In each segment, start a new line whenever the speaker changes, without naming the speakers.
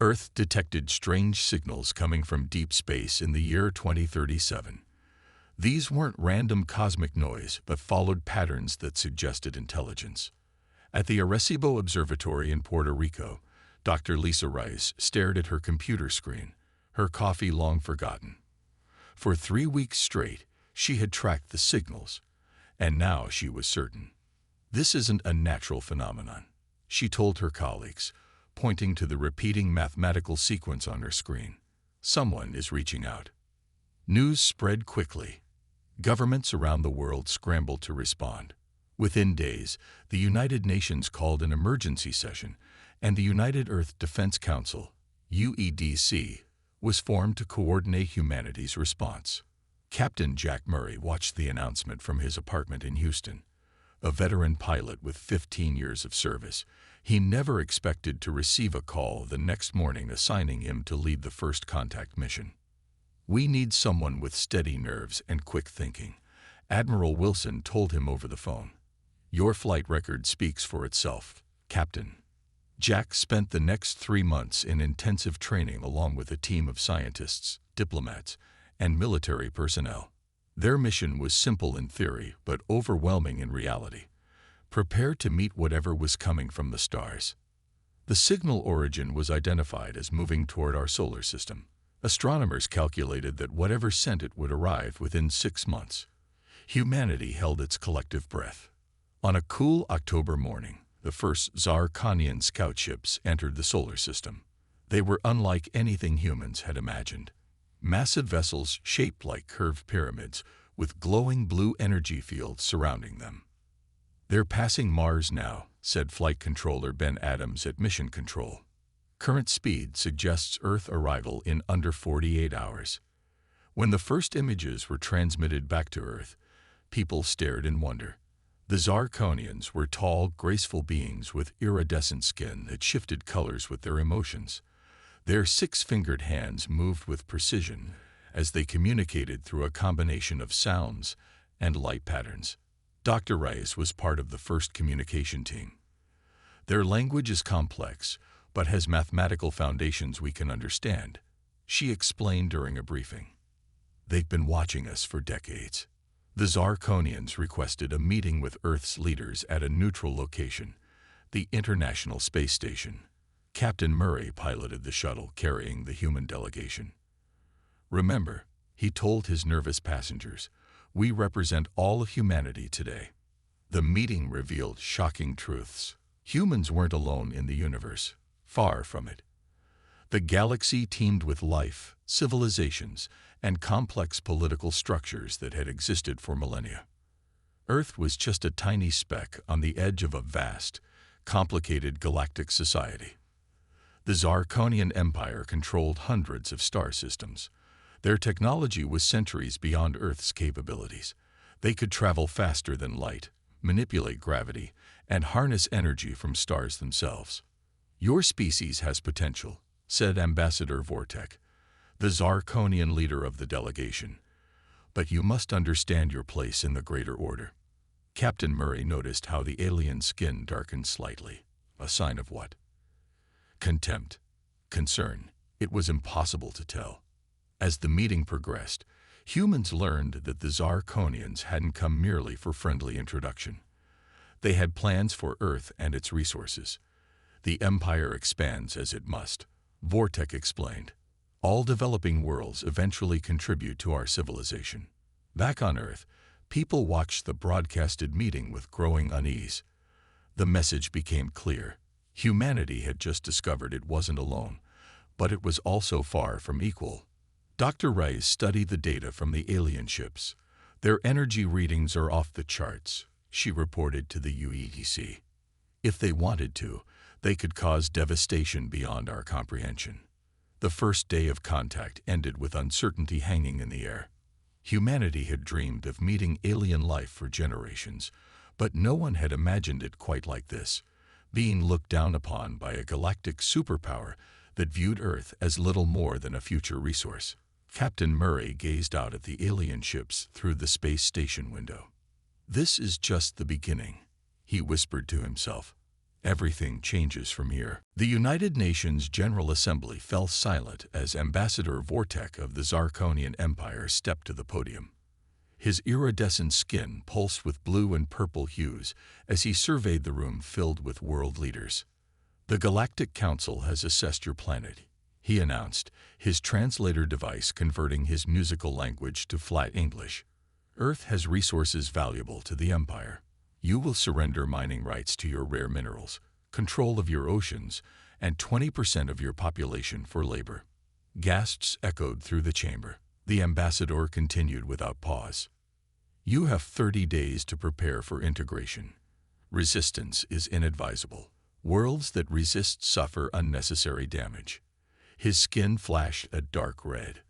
Earth detected strange signals coming from deep space in the year 2037. These weren't random cosmic noise, but followed patterns that suggested intelligence. At the Arecibo Observatory in Puerto Rico, Dr. Lisa Rice stared at her computer screen, her coffee long forgotten. For 3 weeks straight, she had tracked the signals, and now she was certain. This isn't a natural phenomenon, she told her colleagues, pointing to the repeating mathematical sequence on her screen. Someone is reaching out. News spread quickly. Governments around the world scrambled to respond. Within days, the United Nations called an emergency session, and the United Earth Defense Council, UEDC, was formed to coordinate humanity's response. Captain Jack Murray watched the announcement from his apartment in Houston. A veteran pilot with 15 years of service, he never expected to receive a call the next morning assigning him to lead the first contact mission. "We need someone with steady nerves and quick thinking," Admiral Wilson told him over the phone. "Your flight record speaks for itself, Captain." Jack spent the next 3 months in intensive training along with a team of scientists, diplomats, and military personnel. Their mission was simple in theory but overwhelming in reality. Prepare to meet whatever was coming from the stars. The signal origin was identified as moving toward our solar system. Astronomers calculated that whatever sent it would arrive within 6 months. Humanity held its collective breath. On a cool October morning, the first Zirconian scout ships entered the solar system. They were unlike anything humans had imagined. Massive vessels shaped like curved pyramids, with glowing blue energy fields surrounding them. "They're passing Mars now," said Flight Controller Ben Adams at Mission Control. "Current speed suggests Earth arrival in under 48 hours. When the first images were transmitted back to Earth, people stared in wonder. The Zirconians were tall, graceful beings with iridescent skin that shifted colors with their emotions. Their 6-fingered hands moved with precision as they communicated through a combination of sounds and light patterns. Dr. Rice was part of the first communication team. "Their language is complex, but has mathematical foundations we can understand," she explained during a briefing. "They've been watching us for decades." The Zirconians requested a meeting with Earth's leaders at a neutral location, the International Space Station. Captain Murray piloted the shuttle carrying the human delegation. "Remember," he told his nervous passengers, "we represent all of humanity today." The meeting revealed shocking truths. Humans weren't alone in the universe. Far from it. The galaxy teemed with life, civilizations, and complex political structures that had existed for millennia. Earth was just a tiny speck on the edge of a vast, complicated galactic society. The Zirconian Empire controlled hundreds of star systems. Their technology was centuries beyond Earth's capabilities. They could travel faster than light, manipulate gravity, and harness energy from stars themselves. "Your species has potential," said Ambassador Vortek, the Zirconian leader of the delegation. "But you must understand your place in the greater order." Captain Murray noticed how the alien skin darkened slightly. A sign of what? Contempt? Concern? It was impossible to tell. As the meeting progressed, humans learned that the Zirconians hadn't come merely for friendly introduction. They had plans for Earth and its resources. "The Empire expands as it must," Vortek explained. "All developing worlds eventually contribute to our civilization." Back on Earth, people watched the broadcasted meeting with growing unease. The message became clear. Humanity had just discovered it wasn't alone, but it was also far from equal. Dr. Rice studied the data from the alien ships. "Their energy readings are off the charts," she reported to the UEDC. "If they wanted to, they could cause devastation beyond our comprehension." The first day of contact ended with uncertainty hanging in the air. Humanity had dreamed of meeting alien life for generations, but no one had imagined it quite like this, being looked down upon by a galactic superpower that viewed Earth as little more than a future resource. Captain Murray gazed out at the alien ships through the space station window. "This is just the beginning," he whispered to himself. Everything changes from here. The United Nations General Assembly fell silent as Ambassador Vortek of the Zarkonian Empire stepped to the podium. His iridescent skin pulsed with blue and purple hues as he surveyed the room filled with world leaders. "The Galactic Council has assessed your planet," he announced, his translator device converting his musical language to flat English. "Earth has resources valuable to the Empire. You will surrender mining rights to your rare minerals, control of your oceans, and 20% of your population for labor." Gasps echoed through the chamber. The ambassador continued without pause. "You have 30 days to prepare for integration. Resistance is inadvisable. Worlds that resist suffer unnecessary damage." His skin flashed a dark red.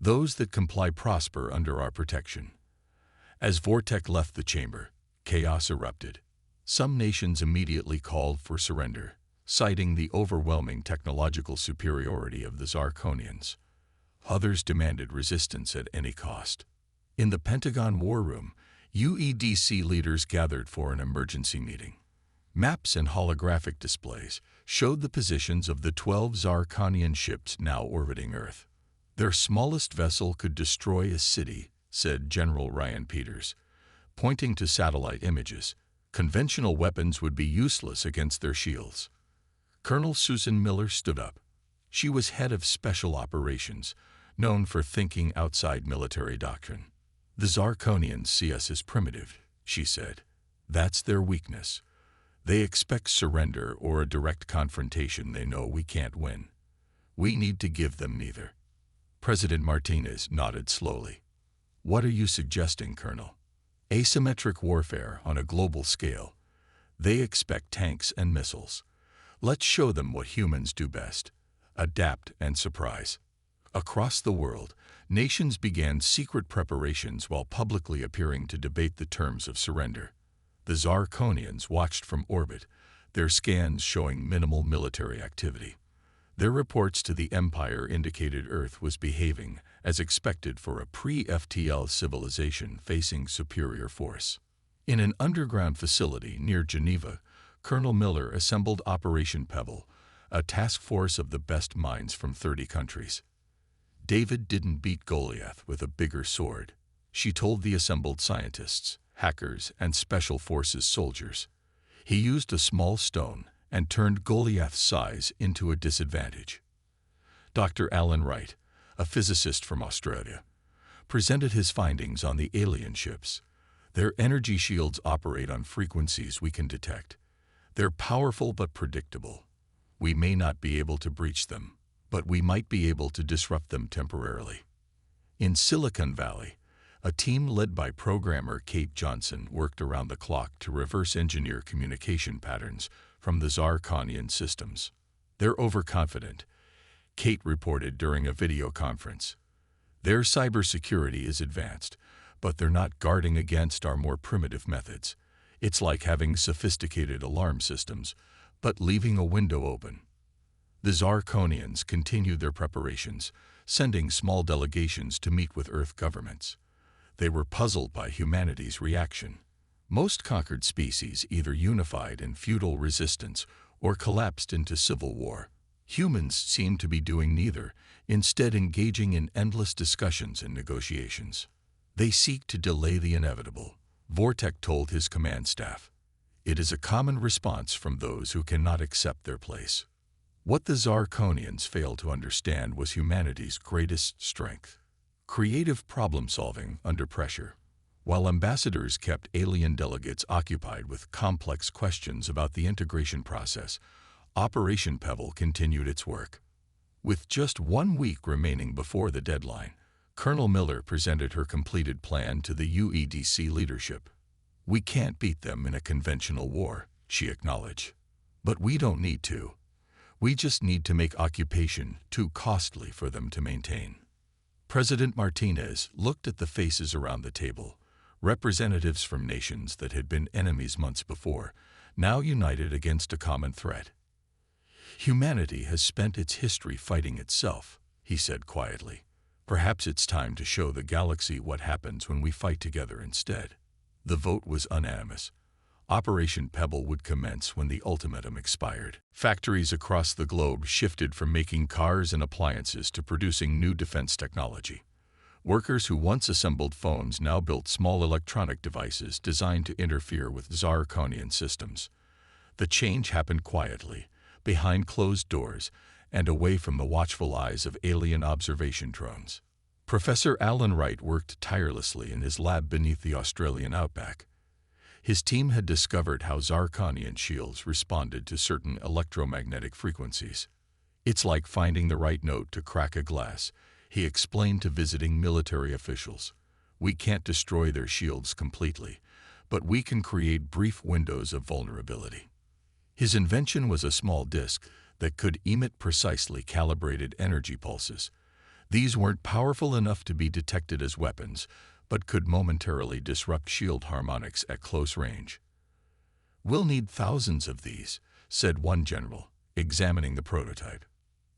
"Those that comply prosper under our protection." As Vortek left the chamber, chaos erupted. Some nations immediately called for surrender, citing the overwhelming technological superiority of the Zarkonians. Others demanded resistance at any cost. In the Pentagon War Room, UEDC leaders gathered for an emergency meeting. Maps and holographic displays showed the positions of the 12 Zarkonian ships now orbiting Earth. "Their smallest vessel could destroy a city," said General Ryan Peters. Pointing to satellite images, "Conventional weapons would be useless against their shields." Colonel Susan Miller stood up. She was head of Special Operations, known for thinking outside military doctrine. "The Zarkonians see us as primitive," she said. "That's their weakness. They expect surrender or a direct confrontation they know we can't win. We need to give them neither." President Martinez nodded slowly. "What are you suggesting, Colonel?" "Asymmetric warfare on a global scale. They expect tanks and missiles. Let's show them what humans do best: adapt and surprise." Across the world, nations began secret preparations while publicly appearing to debate the terms of surrender. The Zarkonians watched from orbit, their scans showing minimal military activity. Their reports to the Empire indicated Earth was behaving as expected for a pre-FTL civilization facing superior force. In an underground facility near Geneva, Colonel Miller assembled Operation Pebble, a task force of the best minds from 30 countries. "David didn't beat Goliath with a bigger sword," she told the assembled scientists, hackers, and special forces soldiers. "He used a small stone and turned Goliath's size into a disadvantage." Dr. Alan Wright, a physicist from Australia, presented his findings on the alien ships. "Their energy shields operate on frequencies we can detect. They're powerful but predictable. We may not be able to breach them, but we might be able to disrupt them temporarily." In Silicon Valley, a team led by programmer Kate Johnson worked around the clock to reverse engineer communication patterns from the Zarkonian systems. "They're overconfident," Kate reported during a video conference. "Their cybersecurity is advanced, but they're not guarding against our more primitive methods. It's like having sophisticated alarm systems, but leaving a window open." The Zarkonians continued their preparations, sending small delegations to meet with Earth governments. They were puzzled by humanity's reaction. Most conquered species either unified in feudal resistance or collapsed into civil war. Humans seem to be doing neither, instead engaging in endless discussions and negotiations. "They seek to delay the inevitable," Vortek told his command staff. "It is a common response from those who cannot accept their place." What the Zarkonians failed to understand was humanity's greatest strength: creative problem-solving under pressure. While ambassadors kept alien delegates occupied with complex questions about the integration process, Operation Pebble continued its work. With just 1 week remaining before the deadline, Colonel Miller presented her completed plan to the UEDC leadership. "We can't beat them in a conventional war," she acknowledged. "But we don't need to. We just need to make occupation too costly for them to maintain." President Martinez looked at the faces around the table, representatives from nations that had been enemies months before, now united against a common threat. "Humanity has spent its history fighting itself," he said quietly. "Perhaps it's time to show the galaxy what happens when we fight together instead." The vote was unanimous. Operation Pebble would commence when the ultimatum expired. Factories across the globe shifted from making cars and appliances to producing new defense technology. Workers who once assembled phones now built small electronic devices designed to interfere with Zirconian systems. The change happened quietly, behind closed doors, and away from the watchful eyes of alien observation drones. Professor Alan Wright worked tirelessly in his lab beneath the Australian outback. His team had discovered how Zirconian shields responded to certain electromagnetic frequencies. "It's like finding the right note to crack a glass," he explained to visiting military officials. "We can't destroy their shields completely, but we can create brief windows of vulnerability." His invention was a small disc that could emit precisely calibrated energy pulses. These weren't powerful enough to be detected as weapons, but could momentarily disrupt shield harmonics at close range. "We'll need thousands of these," said one general, examining the prototype.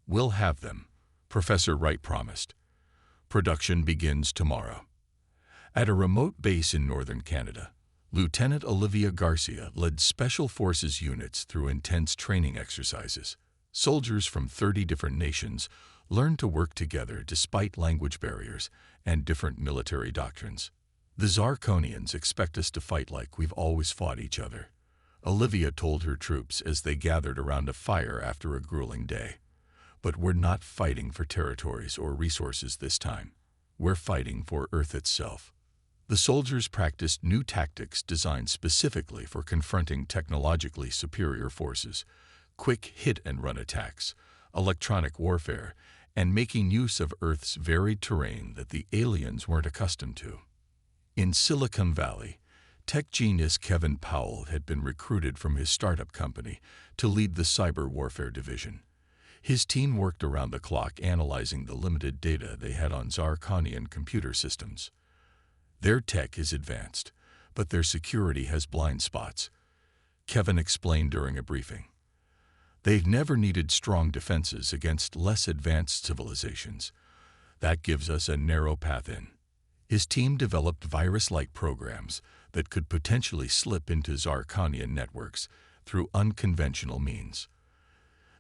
"We'll have them," Professor Wright promised. "Production begins tomorrow." At a remote base in northern Canada, Lieutenant Olivia Garcia led Special Forces units through intense training exercises. Soldiers from 30 different nations learned to work together despite language barriers and different military doctrines. "The Zirconians expect us to fight like we've always fought each other," Olivia told her troops as they gathered around a fire after a grueling day. "But we're not fighting for territories or resources this time. We're fighting for Earth itself." The soldiers practiced new tactics designed specifically for confronting technologically superior forces: quick hit-and-run attacks, electronic warfare, and making use of Earth's varied terrain that the aliens weren't accustomed to. In Silicon Valley, tech genius Kevin Powell had been recruited from his startup company to lead the cyber warfare division. His team worked around the clock analyzing the limited data they had on Zirconian computer systems. "Their tech is advanced, but their security has blind spots," Kevin explained during a briefing. "They've never needed strong defenses against less advanced civilizations. That gives us a narrow path in." His team developed virus-like programs that could potentially slip into Zirconian networks through unconventional means.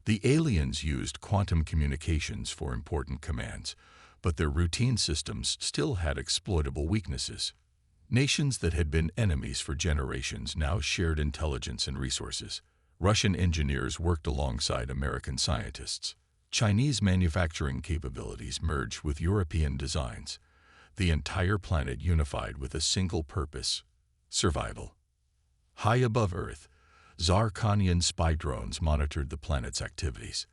The aliens used quantum communications for important commands, but their routine systems still had exploitable weaknesses. Nations that had been enemies for generations now shared intelligence and resources. Russian engineers worked alongside American scientists. Chinese manufacturing capabilities merged with European designs. The entire planet unified with a single purpose: survival. High above Earth, Zirconian spy drones monitored the planet's activities.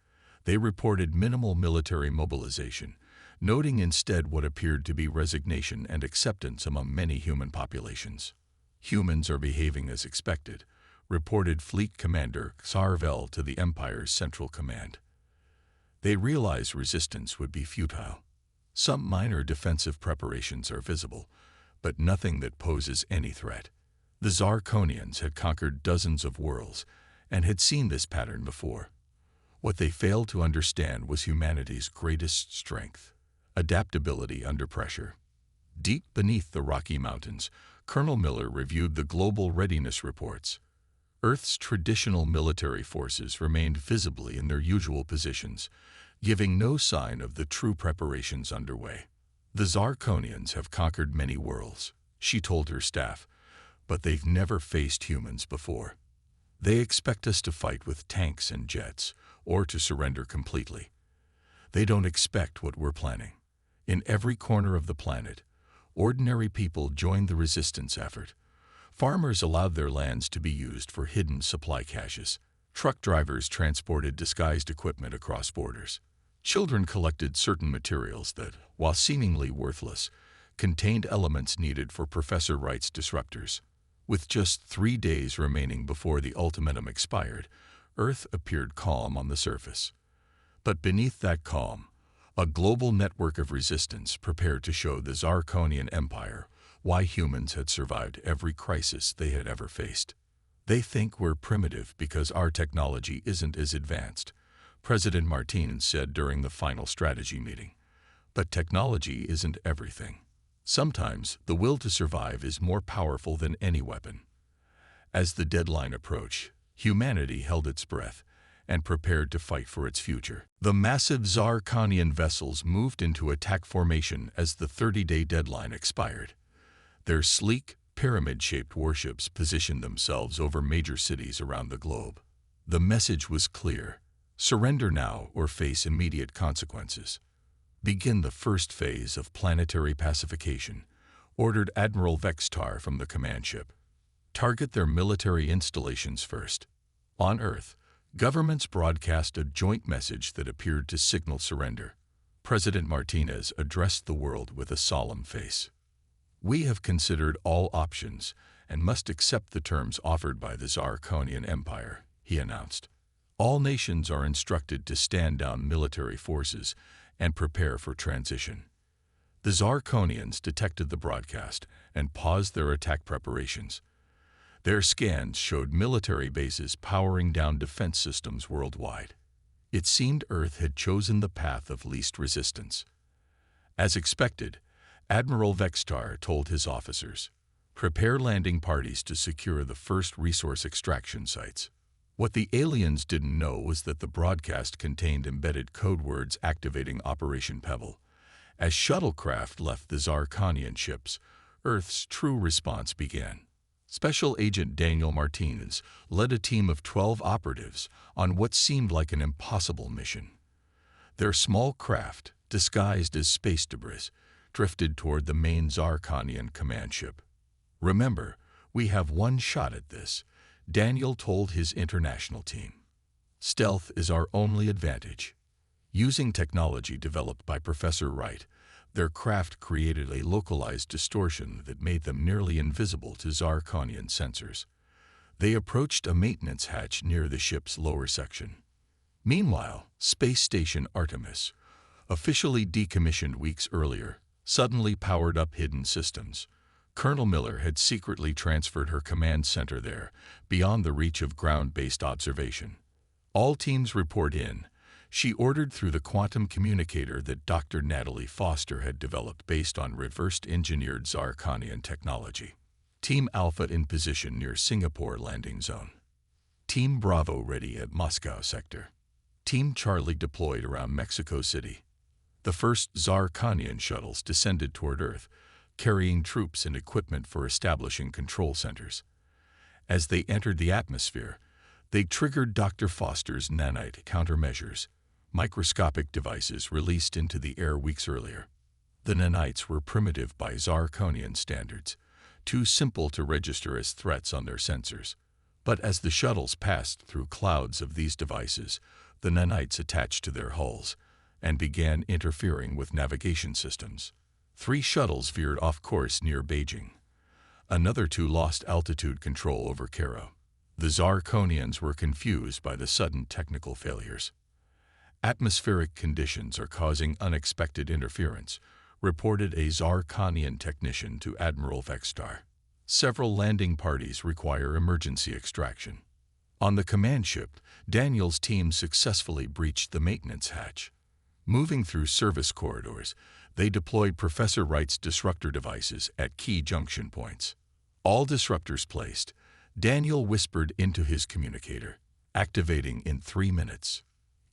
They reported minimal military mobilization, noting instead what appeared to be resignation and acceptance among many human populations. "Humans are behaving as expected," reported Fleet Commander Sarvel to the Empire's Central Command. They realized resistance would be futile. Some minor defensive preparations are visible, but nothing that poses any threat. The Zirconians had conquered dozens of worlds and had seen this pattern before. What they failed to understand was humanity's greatest strength: adaptability under pressure. Deep beneath the Rocky Mountains, Colonel Miller reviewed the global readiness reports. Earth's traditional military forces remained visibly in their usual positions, giving no sign of the true preparations underway. "The Zirconians have conquered many worlds," she told her staff, "but they've never faced humans before. They expect us to fight with tanks and jets, or to surrender completely. They don't expect what we're planning." In every corner of the planet, ordinary people joined the resistance effort. Farmers allowed their lands to be used for hidden supply caches. Truck drivers transported disguised equipment across borders. Children collected certain materials that, while seemingly worthless, contained elements needed for Professor Wright's disruptors. With just 3 days remaining before the ultimatum expired, Earth appeared calm on the surface. But beneath that calm, a global network of resistance prepared to show the Zirconian Empire why humans had survived every crisis they had ever faced. "They think we're primitive because our technology isn't as advanced," President Martinez said during the final strategy meeting. "But technology isn't everything. Sometimes the will to survive is more powerful than any weapon." As the deadline approached, humanity held its breath and prepared to fight for its future. The massive Zarkonian vessels moved into attack formation as the 30-day deadline expired. Their sleek, pyramid-shaped warships positioned themselves over major cities around the globe. The message was clear: surrender now or face immediate consequences. Begin the first phase of planetary pacification, ordered Admiral Vextar from the command ship. Target their military installations first. On Earth, governments broadcast a joint message that appeared to signal surrender. President Martinez addressed the world with a solemn face. "We have considered all options and must accept the terms offered by the Zarkonian Empire," he announced. "All nations are instructed to stand down military forces and prepare for transition." The Zarkonians detected the broadcast and paused their attack preparations. Their scans showed military bases powering down defense systems worldwide. It seemed Earth had chosen the path of least resistance. As expected, Admiral Vextar told his officers, "Prepare landing parties to secure the first resource extraction sites." What the aliens didn't know was that the broadcast contained embedded code words activating Operation Pebble. As shuttlecraft left the Zarkonian ships, Earth's true response began. Special Agent Daniel Martinez led a team of 12 operatives on what seemed like an impossible mission. Their small craft, disguised as space debris, drifted toward the main Zarkonian command ship. "Remember, we have one shot at this," Daniel told his international team. "Stealth is our only advantage." Using technology developed by Professor Wright, their craft created a localized distortion that made them nearly invisible to Zarkonian sensors. They approached a maintenance hatch near the ship's lower section. Meanwhile, Space Station Artemis, officially decommissioned weeks earlier, suddenly powered up hidden systems. Colonel Miller had secretly transferred her command center there, beyond the reach of ground-based observation. "All teams report in," she ordered through the quantum communicator that Dr. Natalie Foster had developed based on reversed-engineered Zarkonian technology. "Team Alpha in position near Singapore landing zone. Team Bravo ready at Moscow sector. Team Charlie deployed around Mexico City." The first Zarkonian shuttles descended toward Earth, carrying troops and equipment for establishing control centers. As they entered the atmosphere, they triggered Dr. Foster's nanite countermeasures, microscopic devices released into the air weeks earlier. The nanites were primitive by Zarkonian standards, too simple to register as threats on their sensors. But as the shuttles passed through clouds of these devices, the nanites attached to their hulls and began interfering with navigation systems. 3 shuttles veered off course near Beijing. Another 2 lost altitude control over Cairo. The Zarkonians were confused by the sudden technical failures. "Atmospheric conditions are causing unexpected interference," reported a Zarkonian technician to Admiral Vextar. "Several landing parties require emergency extraction." On the command ship, Daniel's team successfully breached the maintenance hatch. Moving through service corridors, they deployed Professor Wright's disruptor devices at key junction points. All disruptors placed, Daniel whispered into his communicator, activating in 3 minutes.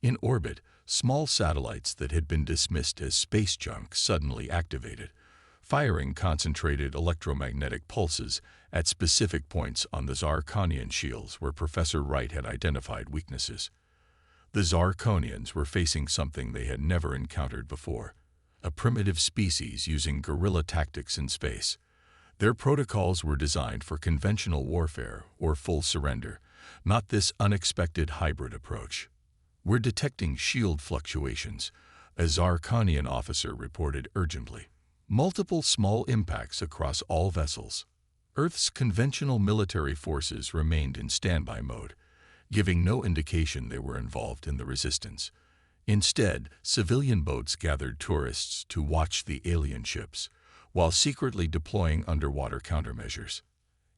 In orbit, small satellites that had been dismissed as space junk suddenly activated, firing concentrated electromagnetic pulses at specific points on the Zarkonian shields where Professor Wright had identified weaknesses. The Zarkonians were facing something they had never encountered before, a primitive species using guerrilla tactics in space. Their protocols were designed for conventional warfare or full surrender, not this unexpected hybrid approach. "We're detecting shield fluctuations," a Zarkonian officer reported urgently. "Multiple small impacts across all vessels." Earth's conventional military forces remained in standby mode, giving no indication they were involved in the resistance. Instead, civilian boats gathered tourists to watch the alien ships, while secretly deploying underwater countermeasures.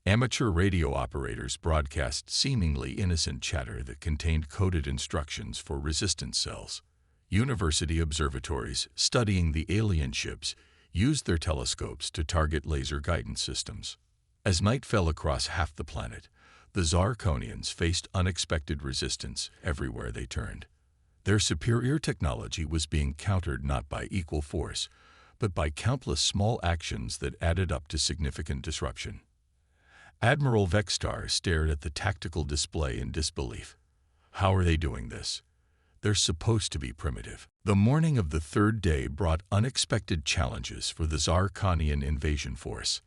Amateur radio operators broadcast seemingly innocent chatter that contained coded instructions for resistance cells. University observatories studying the alien ships used their telescopes to target laser guidance systems. As night fell across half the planet, The Zarkonians faced unexpected resistance everywhere they turned. Their superior technology was being countered not by equal force, but by countless small actions that added up to significant disruption. Admiral Vextar stared at the tactical display in disbelief. How are they doing this? They're supposed to be primitive. The morning of the third day brought unexpected challenges for the Zarkonian invasion force.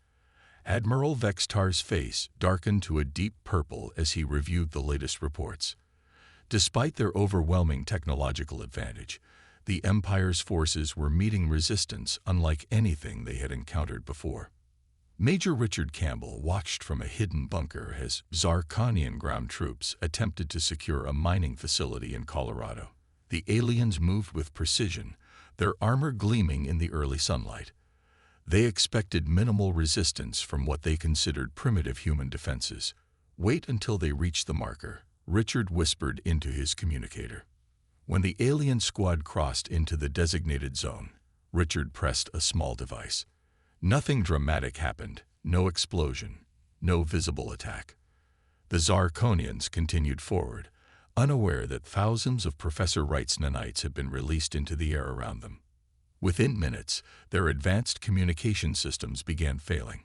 Admiral Vextar's face darkened to a deep purple as he reviewed the latest reports. Despite their overwhelming technological advantage, the Empire's forces were meeting resistance unlike anything they had encountered before. Major Richard Campbell watched from a hidden bunker as Zarkonian ground troops attempted to secure a mining facility in Colorado. The aliens moved with precision, their armor gleaming in the early sunlight. They expected minimal resistance from what they considered primitive human defenses. Wait until they reach the marker, Richard whispered into his communicator. When the alien squad crossed into the designated zone, Richard pressed a small device. Nothing dramatic happened, no explosion, no visible attack. The Zarkonians continued forward, unaware that thousands of Professor Wright's nanites had been released into the air around them. Within minutes, their advanced communication systems began failing.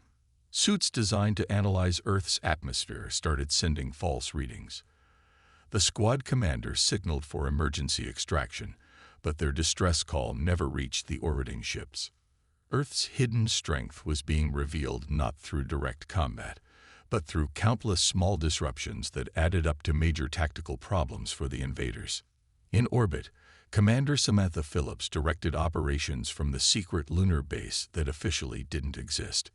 Suits designed to analyze Earth's atmosphere started sending false readings. The squad commander signaled for emergency extraction, but their distress call never reached the orbiting ships. Earth's hidden strength was being revealed not through direct combat, but through countless small disruptions that added up to major tactical problems for the invaders. In orbit, Commander Samantha Phillips directed operations from the secret lunar base that officially didn't exist.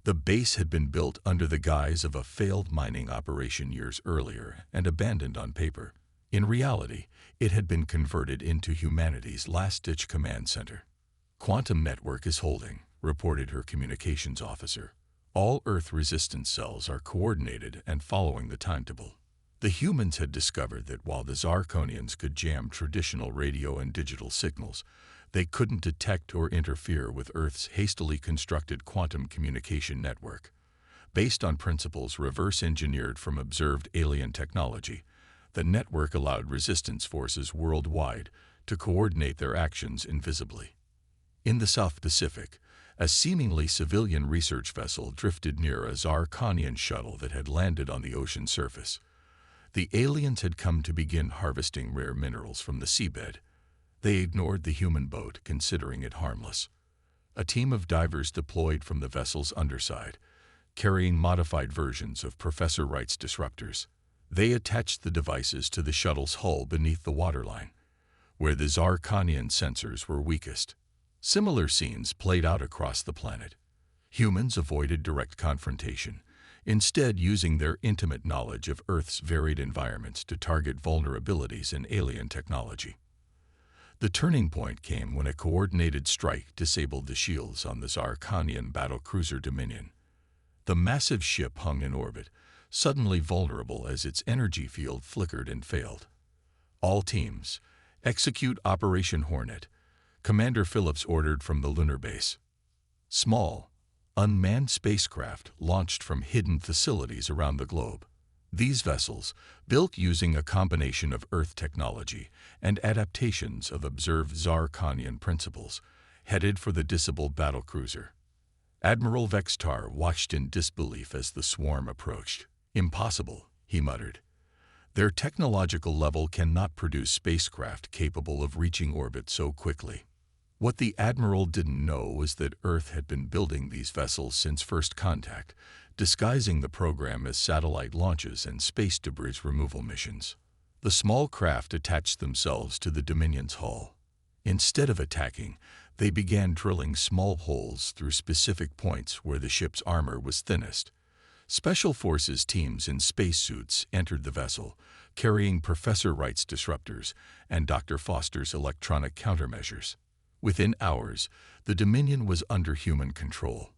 The base had been built under the guise of a failed mining operation years earlier and abandoned on paper. In reality, it had been converted into humanity's last-ditch command center. "Quantum network is holding," reported her communications officer. "All Earth resistance cells are coordinated and following the timetable." The humans had discovered that while the Zarkonians could jam traditional radio and digital signals, they couldn't detect or interfere with Earth's hastily constructed quantum communication network. Based on principles reverse-engineered from observed alien technology, the network allowed resistance forces worldwide to coordinate their actions invisibly. In the South Pacific, a seemingly civilian research vessel drifted near a Zarkonian shuttle that had landed on the ocean surface. The aliens had come to begin harvesting rare minerals from the seabed. They ignored the human boat, considering it harmless. A team of divers deployed from the vessel's underside, carrying modified versions of Professor Wright's disruptors. They attached the devices to the shuttle's hull beneath the waterline, where the Zarkonian sensors were weakest. Similar scenes played out across the planet. Humans avoided direct confrontation, instead using their intimate knowledge of Earth's varied environments to target vulnerabilities in alien technology. The turning point came when a coordinated strike disabled the shields on the Zarkonian battlecruiser Dominion. The massive ship hung in orbit, suddenly vulnerable as its energy field flickered and failed. "All teams, execute Operation Hornet," Commander Phillips ordered from the lunar base. Small, unmanned spacecraft launched from hidden facilities around the globe. These vessels, built using a combination of Earth technology and adaptations of observed Zarkonian principles, headed for the disabled battlecruiser. Admiral Vextar watched in disbelief as the swarm approached. "Impossible," he muttered. "Their technological level cannot produce spacecraft capable of reaching orbit so quickly." What the Admiral didn't know was that Earth had been building these vessels since first contact, disguising the program as satellite launches and space debris removal missions. The small craft attached themselves to the Dominion's hull. Instead of attacking, they began drilling small holes through specific points where the ship's armor was thinnest. Special Forces teams in spacesuits entered the vessel, carrying Professor Wright's disruptors and Dr. Foster's electronic countermeasures. Within hours, the Dominion was under human control.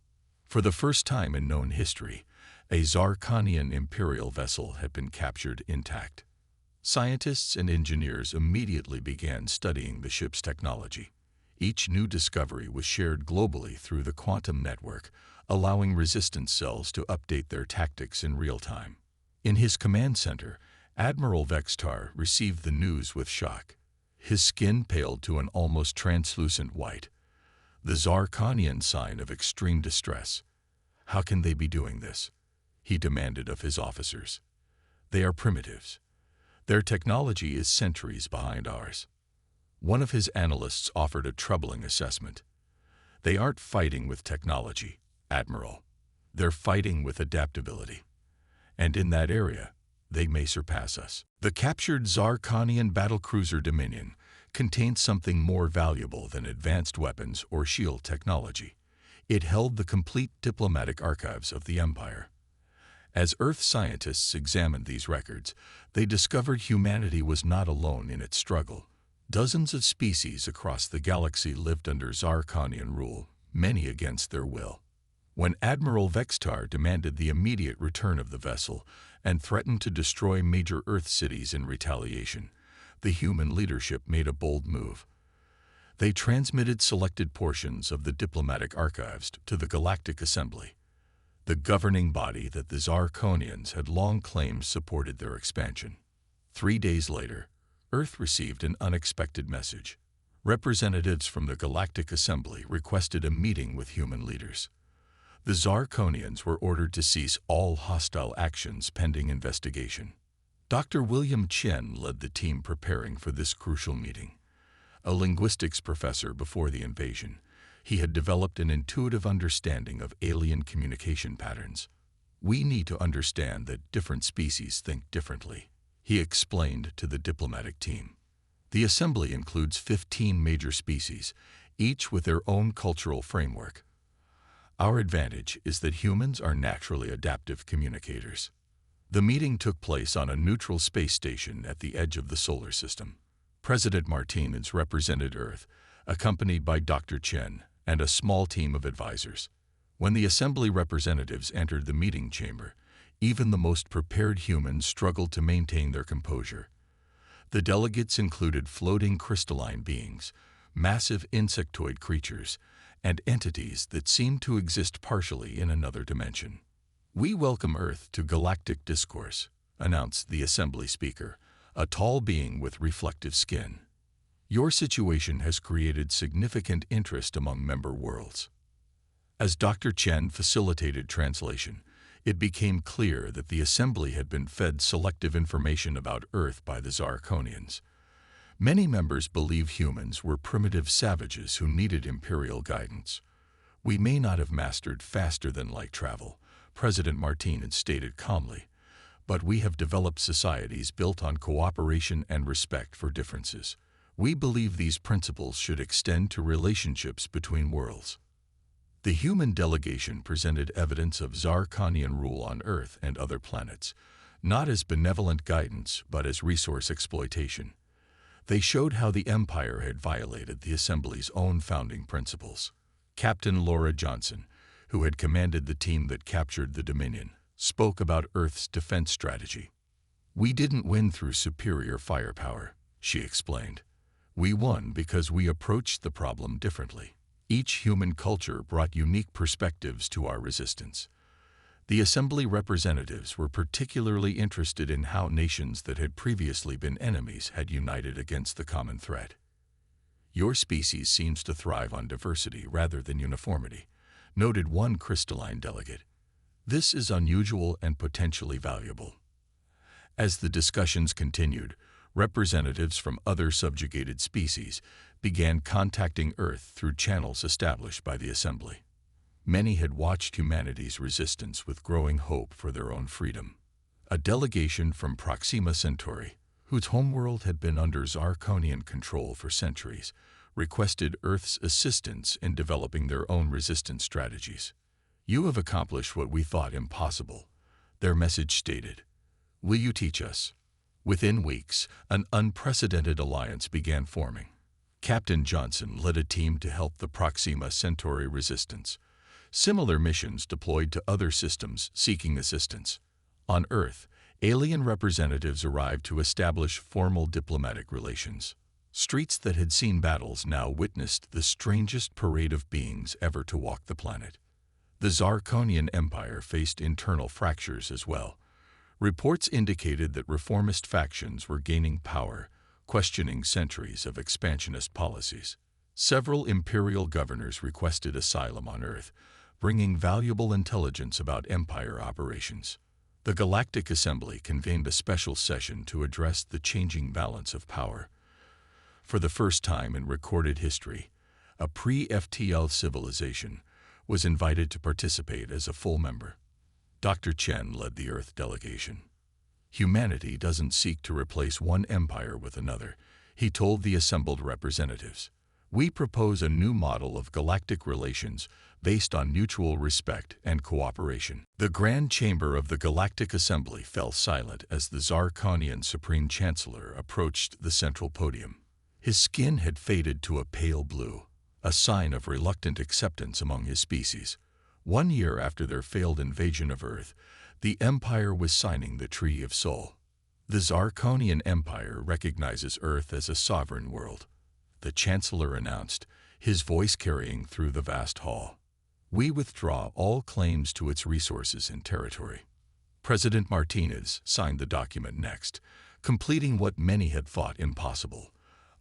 For the first time in known history, a Zarkonian Imperial vessel had been captured intact. Scientists and engineers immediately began studying the ship's technology. Each new discovery was shared globally through the quantum network, allowing resistance cells to update their tactics in real time. In his command center, Admiral Vextar received the news with shock. His skin paled to an almost translucent white, the Zarkonian sign of extreme distress. "How can they be doing this?" he demanded of his officers. "They are primitives. Their technology is centuries behind ours." One of his analysts offered a troubling assessment. "They aren't fighting with technology, Admiral. They're fighting with adaptability. And in that area, they may surpass us." The captured Zarkonian battlecruiser Dominion contained something more valuable than advanced weapons or shield technology. It held the complete diplomatic archives of the Empire. As Earth scientists examined these records, they discovered humanity was not alone in its struggle. Dozens of species across the galaxy lived under Zarkonian rule, many against their will. When Admiral Vextar demanded the immediate return of the vessel and threatened to destroy major Earth cities in retaliation, the human leadership made a bold move. They transmitted selected portions of the diplomatic archives to the Galactic Assembly, the governing body that the Zarkonians had long claimed supported their expansion. 3 days later, Earth received an unexpected message. Representatives from the Galactic Assembly requested a meeting with human leaders. The Zarkonians were ordered to cease all hostile actions pending investigation. Dr. William Chen led the team preparing for this crucial meeting. A linguistics professor before the invasion, he had developed an intuitive understanding of alien communication patterns. "We need to understand that different species think differently," he explained to the diplomatic team. "The assembly includes 15 major species, each with their own cultural framework. Our advantage is that humans are naturally adaptive communicators." The meeting took place on a neutral space station at the edge of the solar system. President Martinez represented Earth, accompanied by Dr. Chen and a small team of advisors. When the assembly representatives entered the meeting chamber, even the most prepared humans struggled to maintain their composure. The delegates included floating crystalline beings, massive insectoid creatures, and entities that seemed to exist partially in another dimension. "We welcome Earth to galactic discourse," announced the assembly speaker, a tall being with reflective skin. "Your situation has created significant interest among member worlds." As Dr. Chen facilitated translation, it became clear that the assembly had been fed selective information about Earth by the Zarkonians. Many members believe humans were primitive savages who needed imperial guidance. "We may not have mastered faster-than-light travel," President Martinez stated calmly, "but we have developed societies built on cooperation and respect for differences. We believe these principles should extend to relationships between worlds." The human delegation presented evidence of Zarkonian rule on Earth and other planets, not as benevolent guidance but as resource exploitation. They showed how the Empire had violated the Assembly's own founding principles. Captain Laura Johnson, who had commanded the team that captured the Dominion, spoke about Earth's defense strategy. "We didn't win through superior firepower," she explained. "We won because we approached the problem differently. Each human culture brought unique perspectives to our resistance." The Assembly representatives were particularly interested in how nations that had previously been enemies had united against the common threat. "Your species seems to thrive on diversity rather than uniformity," noted one crystalline delegate. "This is unusual and potentially valuable." As the discussions continued, representatives from other subjugated species began contacting Earth through channels established by the Assembly. Many had watched humanity's resistance with growing hope for their own freedom. A delegation from Proxima Centauri, whose homeworld had been under Zarkonian control for centuries, requested Earth's assistance in developing their own resistance strategies. "You have accomplished what we thought impossible," their message stated. "Will you teach us?" Within weeks, an unprecedented alliance began forming. Captain Johnson led a team to help the Proxima Centauri resistance. Similar missions deployed to other systems seeking assistance. On Earth, alien representatives arrived to establish formal diplomatic relations. Streets that had seen battles now witnessed the strangest parade of beings ever to walk the planet. The Zarkonian Empire faced internal fractures as well. Reports indicated that reformist factions were gaining power, questioning centuries of expansionist policies. Several imperial governors requested asylum on Earth, bringing valuable intelligence about Empire operations. The Galactic Assembly convened a special session to address the changing balance of power. For the first time in recorded history, a pre-FTL civilization was invited to participate as a full member. Dr. Chen led the Earth delegation. Humanity doesn't seek to replace one empire with another, he told the assembled representatives. We propose a new model of galactic relations based on mutual respect and cooperation. The Grand Chamber of the Galactic Assembly fell silent as the Zarkonian Supreme Chancellor approached the central podium. His skin had faded to a pale blue, a sign of reluctant acceptance among his species. 1 year after their failed invasion of Earth, the Empire was signing the Treaty of Soul. The Zarkonian Empire recognizes Earth as a sovereign world, the Chancellor announced, his voice carrying through the vast hall. We withdraw all claims to its resources and territory. President Martinez signed the document next, completing what many had thought impossible,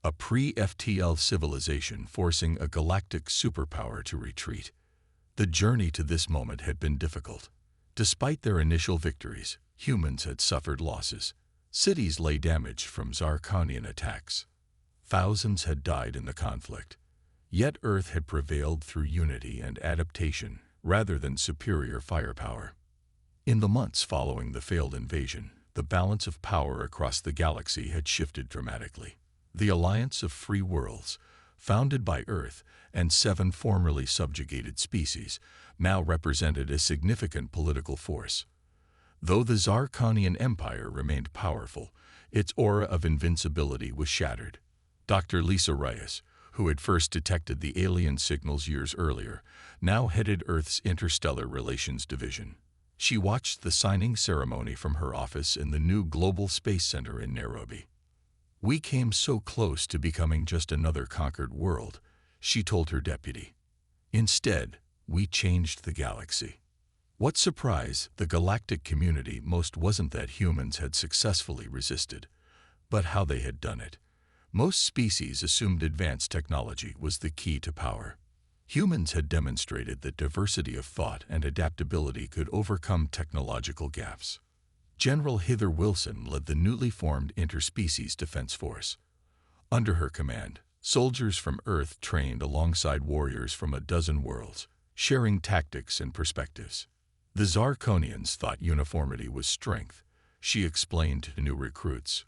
a pre-FTL civilization forcing a galactic superpower to retreat. The journey to this moment had been difficult. Despite their initial victories, humans had suffered losses. Cities lay damaged from Zarkonian attacks. Thousands had died in the conflict. Yet Earth had prevailed through unity and adaptation rather than superior firepower. In the months following the failed invasion, the balance of power across the galaxy had shifted dramatically. The Alliance of Free Worlds, founded by Earth and 7 formerly subjugated species, now represented a significant political force. Though the Zarkonian Empire remained powerful, its aura of invincibility was shattered. Dr. Lisa Reyes, who had first detected the alien signals years earlier, now headed Earth's Interstellar Relations Division. She watched the signing ceremony from her office in the new Global Space Center in Nairobi. We came so close to becoming just another conquered world, she told her deputy. Instead, we changed the galaxy. What surprised the galactic community most wasn't that humans had successfully resisted, but how they had done it. Most species assumed advanced technology was the key to power. Humans had demonstrated that diversity of thought and adaptability could overcome technological gaps. General Hither Wilson led the newly formed Interspecies Defense Force. Under her command, soldiers from Earth trained alongside warriors from a dozen worlds, sharing tactics and perspectives. The Zarkonians thought uniformity was strength, she explained to new recruits.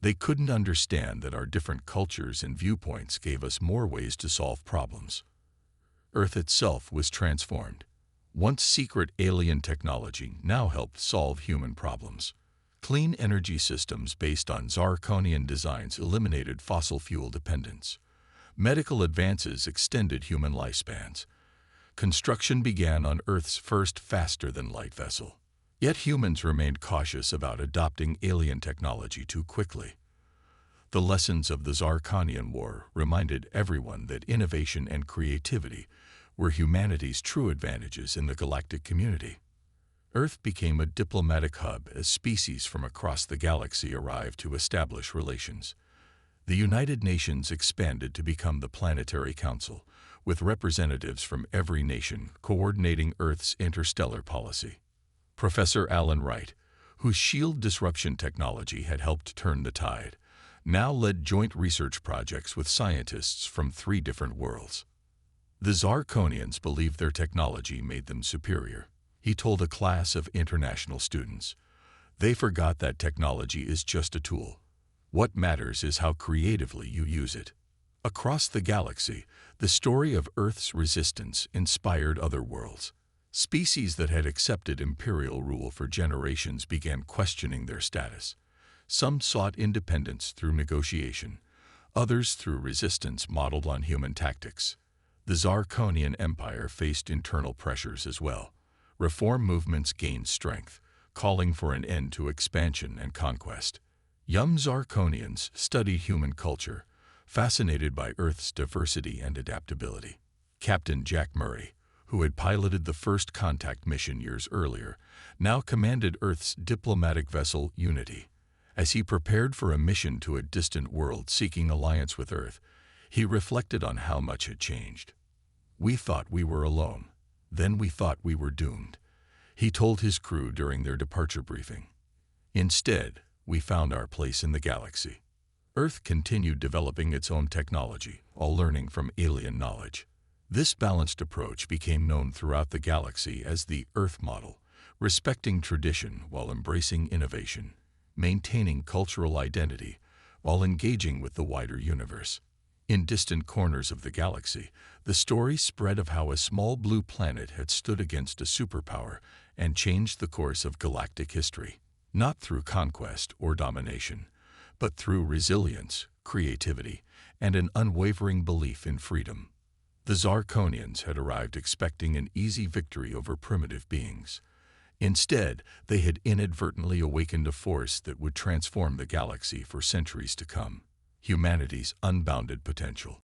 They couldn't understand that our different cultures and viewpoints gave us more ways to solve problems. Earth itself was transformed. Once secret alien technology now helped solve human problems. Clean energy systems based on Zarkonian designs eliminated fossil fuel dependence. Medical advances extended human lifespans. Construction began on Earth's first faster-than-light vessel. Yet humans remained cautious about adopting alien technology too quickly. The lessons of the Zarkonian War reminded everyone that innovation and creativity were humanity's true advantages in the galactic community. Earth became a diplomatic hub as species from across the galaxy arrived to establish relations. The United Nations expanded to become the Planetary Council, with representatives from every nation coordinating Earth's interstellar policy. Professor Alan Wright, whose shield disruption technology had helped turn the tide, now led joint research projects with scientists from 3 different worlds. The Zarkonians believed their technology made them superior, he told a class of international students. They forgot that technology is just a tool. What matters is how creatively you use it. Across the galaxy, the story of Earth's resistance inspired other worlds. Species that had accepted imperial rule for generations began questioning their status. Some sought independence through negotiation, others through resistance modeled on human tactics. The Zarkonian Empire faced internal pressures as well. Reform movements gained strength, calling for an end to expansion and conquest. Young Zarkonians studied human culture, fascinated by Earth's diversity and adaptability. Captain Jack Murray, who had piloted the first contact mission years earlier, now commanded Earth's diplomatic vessel Unity. As he prepared for a mission to a distant world seeking alliance with Earth, he reflected on how much had changed. "We thought we were alone. Then we thought we were doomed," he told his crew during their departure briefing. "Instead, we found our place in the galaxy." Earth continued developing its own technology, while learning from alien knowledge. This balanced approach became known throughout the galaxy as the Earth model, respecting tradition while embracing innovation, maintaining cultural identity while engaging with the wider universe. In distant corners of the galaxy, the story spread of how a small blue planet had stood against a superpower and changed the course of galactic history, not through conquest or domination, but through resilience, creativity, and an unwavering belief in freedom. The Zarkonians had arrived expecting an easy victory over primitive beings. Instead, they had inadvertently awakened a force that would transform the galaxy for centuries to come: humanity's unbounded potential.